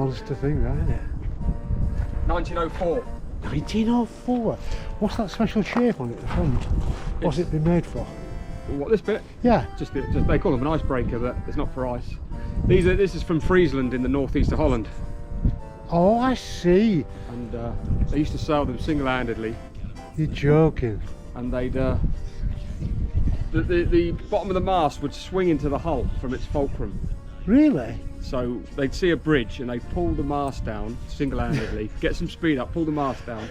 monster thing, that, isn't it? 1904. 1904. What's that special shape on it at the front? What's it been made for? What, this bit? Yeah. Just they call them an icebreaker, but it's not for ice. This is from Friesland in the northeast of Holland. Oh, I see. And they used to sell them single-handedly. You're joking. And they'd the bottom of the mast would swing into the hull from its fulcrum. Really? So they'd see a bridge and they'd pull the mast down single-handedly, get some speed up, pull the mast down.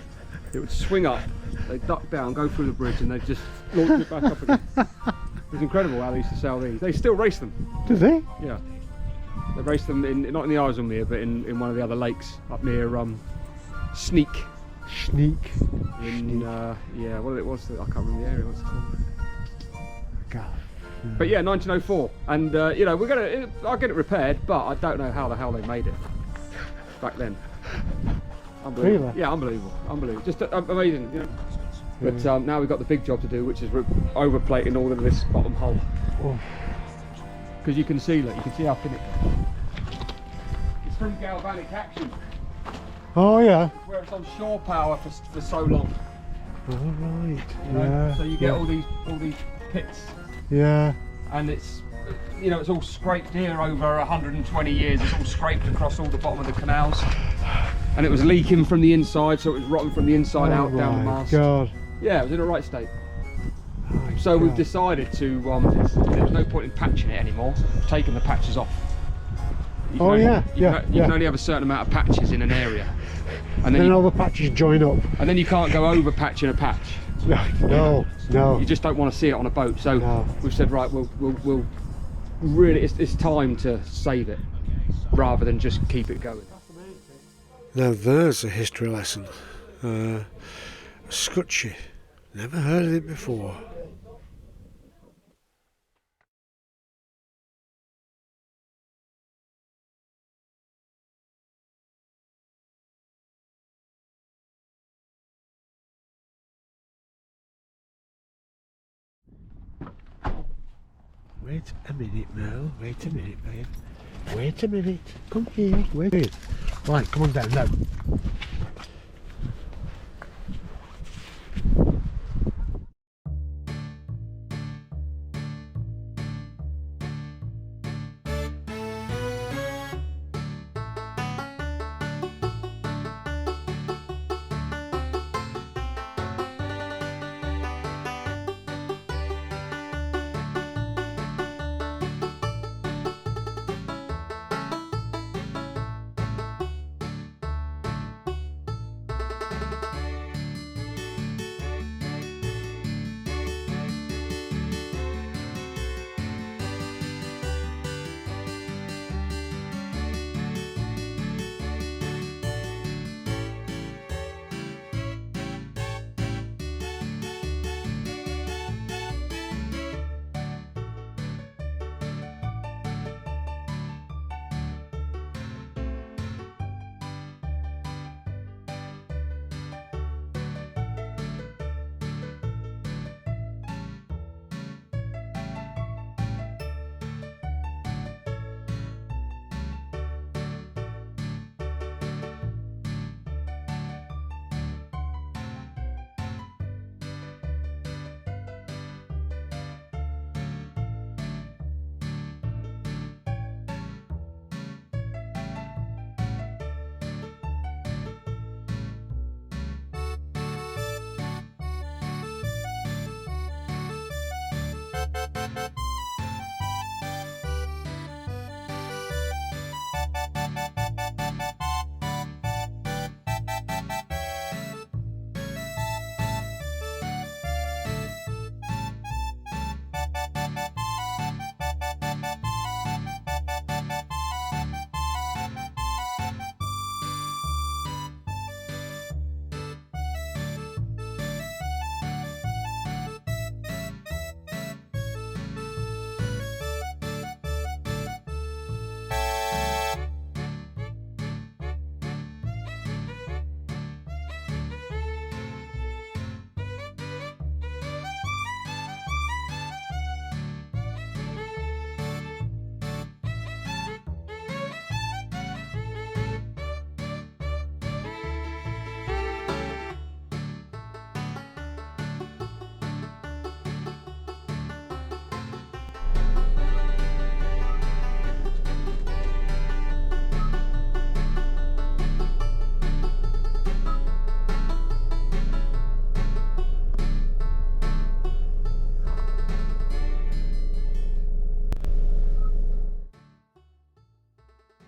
It would swing up, they'd duck down, go through the bridge, and they'd just launch it back up again. It was incredible how they used to sell these. They still race them. Do they? Yeah. They race them not in the Islemeer, but in one of the other lakes up near Sneek. Sneek. Yeah, what it was, I can't remember the area. What's it called? God. But yeah, 1904, and you know, I'll get it repaired, but I don't know how the hell they made it back then. Unbelievable. Really? Yeah, unbelievable, just amazing. You know? But now we've got the big job to do, which is overplating all of this bottom hull. Because you can see, look, you can see how thin it. It's from galvanic action. Oh yeah. Where it's on shore power for so long. Oh right. You know? Yeah. So you get all these pits. Yeah. And it's, you know, it's all scraped here over 120 years. It's all scraped across all the bottom of the canals, and it was leaking from the inside, so it was rotting from the inside out down the mast. God. Yeah, it was in a right state. Oh, So we've God. decided to. There's no point in patching it anymore. We've taken the patches off. You can can only have a certain amount of patches in an area, and then all the patches join up. and then you can't go over patching a patch. No. You just don't want to see it on a boat. So we've said, right, we'll really, it's time to save it rather than just keep it going. Now there's a history lesson. Skutsje. Never heard of it before. Wait a minute, Merle. Wait a minute, babe. Wait a minute. Come here. Wait. Right, come on down now.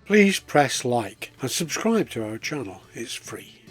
Please press like and subscribe to our channel. It's free.